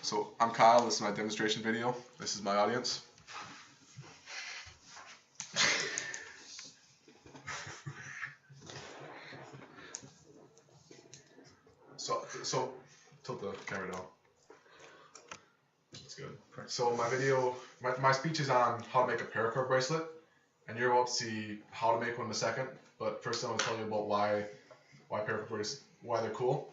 So I'm Kyle, this is my demonstration video. This is my audience. So tilt the camera down. That's good. So my video, my speech is on how to make a paracord bracelet, and you're about to see how to make one in a second. But first, I'm going to tell you about why paracord bracelets, why they're cool.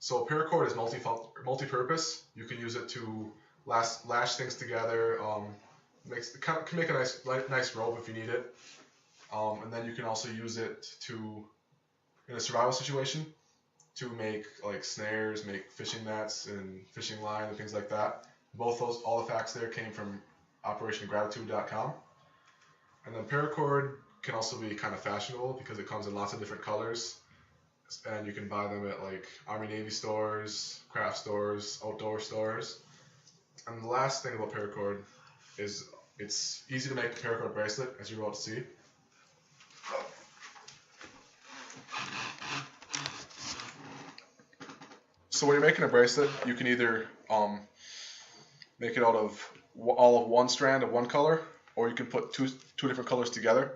So paracord is multi-purpose. You can use it to lash things together. Can make a nice rope if you need it. And then you can also use it in a survival situation, to make like snares, make fishing nets and fishing line and things like that. All the facts there came from OperationGratitude.com. And then paracord can also be kind of fashionable because it comes in lots of different colors, and you can buy them at like Army Navy stores, craft stores, outdoor stores. And the last thing about paracord is it's easy to make a paracord bracelet, as you're about to see. So when you're making a bracelet, you can either make it out of all of one strand of one color, or you can put two different colors together.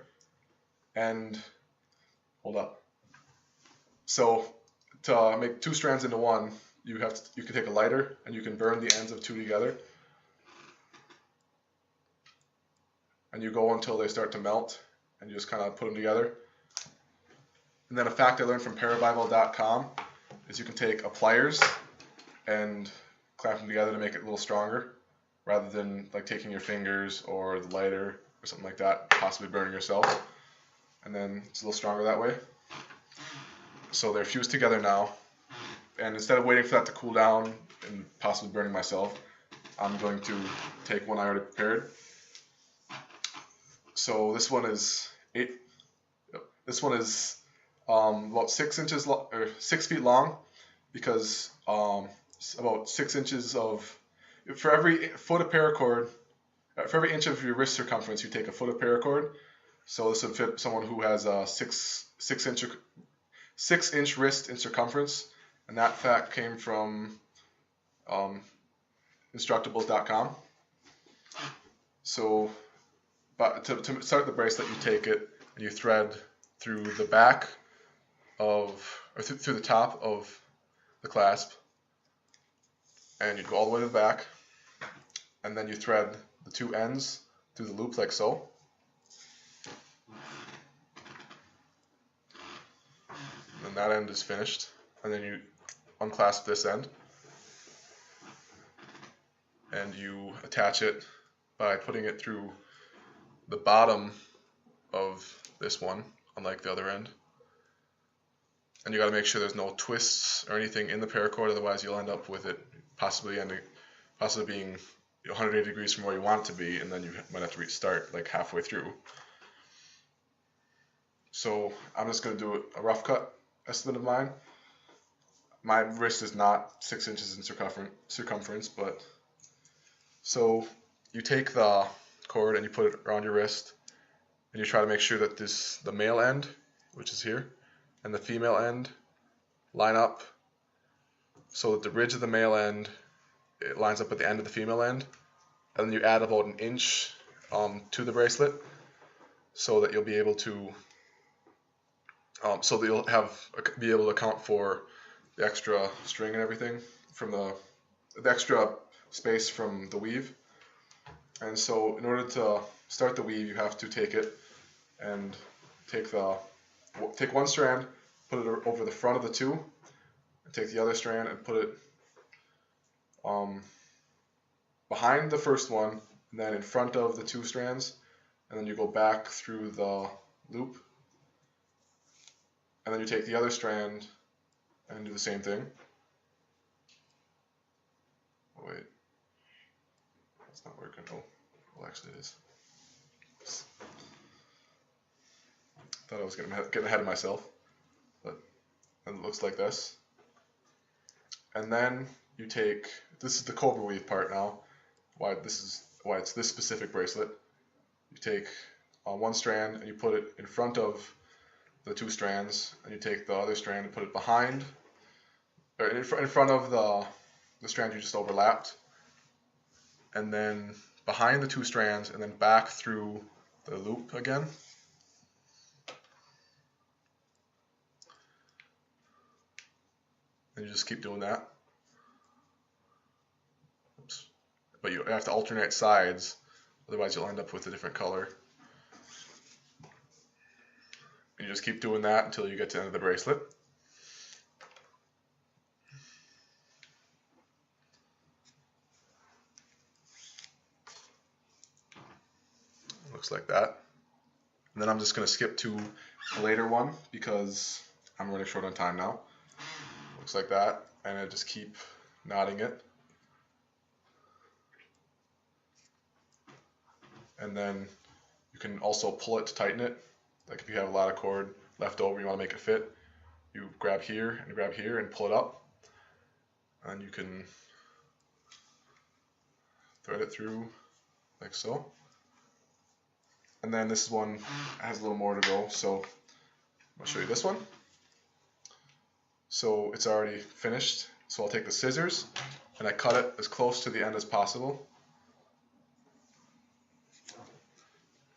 And hold up. So to make two strands into one, you can take a lighter and you can burn the ends of two together, and you go until they start to melt, and you just kind of put them together. And then a fact I learned from Parabible.com is you can take a pliers and clamp them together to make it a little stronger, rather than like taking your fingers or the lighter or something like that, possibly burning yourself. And then it's a little stronger that way. So they're fused together now, and instead of waiting for that to cool down and possibly burning myself, I'm going to take one I already prepared. So this one is about 6 inches or 6 feet long, because about 6 inches for every foot of paracord, for every inch of your wrist circumference, you take a foot of paracord. So this would fit someone who has a 6 inch wrist in circumference, and that fact came from Instructables.com. So, but to start the bracelet, you take it and you thread through the back through the top of the clasp, and you go all the way to the back, and then you thread the two ends through the loop like so. And that end is finished, and then you unclasp this end, and you attach it by putting it through the bottom of this one, unlike the other end. And you got to make sure there's no twists or anything in the paracord, otherwise you'll end up with it possibly being 180 degrees from where you want it to be, and then you might have to restart like halfway through. So I'm just going to do a rough cut estimate of mine. My wrist is not 6 inches in circumference, but so you take the cord and you put it around your wrist, and you try to make sure that the male end, which is here, and the female end line up, so that the ridge of the male end, it lines up with the end of the female end, and then you add about an inch to the bracelet, so that you'll be able to be able to account for the extra string and everything from the extra space from the weave. And so in order to start the weave, you have to take it and take one strand, put it over the front of the two, and take the other strand and put it behind the first one, and then in front of the two strands, and then you go back through the loop, and then you take the other strand and do the same thing. Oh, wait, that's not working. Oh, well, actually it is. Thought I was getting ahead of myself, but it looks like this. And then you take, this is the cobra weave part now, why it's this specific bracelet. You take one strand and you put it in front of the two strands, and you take the other strand and put it behind, or in front of the strand you just overlapped, and then behind the 2 strands, and then back through the loop again. And you just keep doing that. Oops. But you have to alternate sides, otherwise you'll end up with a different color. And you just keep doing that until you get to the end of the bracelet. Looks like that. And then I'm just going to skip to a later one because I'm running short on time now. Looks like that, and I just keep knotting it. And then you can also pull it to tighten it. Like if you have a lot of cord left over, you want to make it fit, you grab here and pull it up. And you can thread it through like so. And then this one has a little more to go, so I'll show you this one. So it's already finished, so I'll take the scissors and I cut it as close to the end as possible.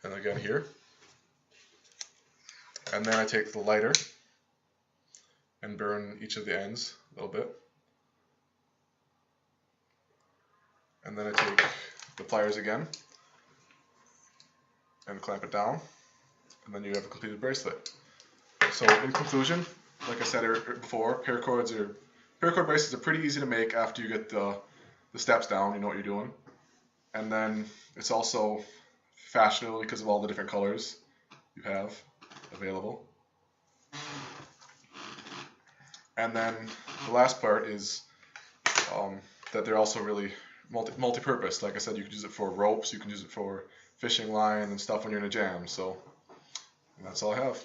And again here. And then I take the lighter and burn each of the ends a little bit. And then I take the pliers again and clamp it down, and then you have a completed bracelet. So in conclusion, like I said before, paracord bracelets are pretty easy to make after you get the steps down, you know what you're doing. And then it's also fashionable because of all the different colors you have available. And then the last part is that they're also really multi-purpose. Like I said, you can use it for ropes, you can use it for fishing line and stuff when you're in a jam. So that's all I have.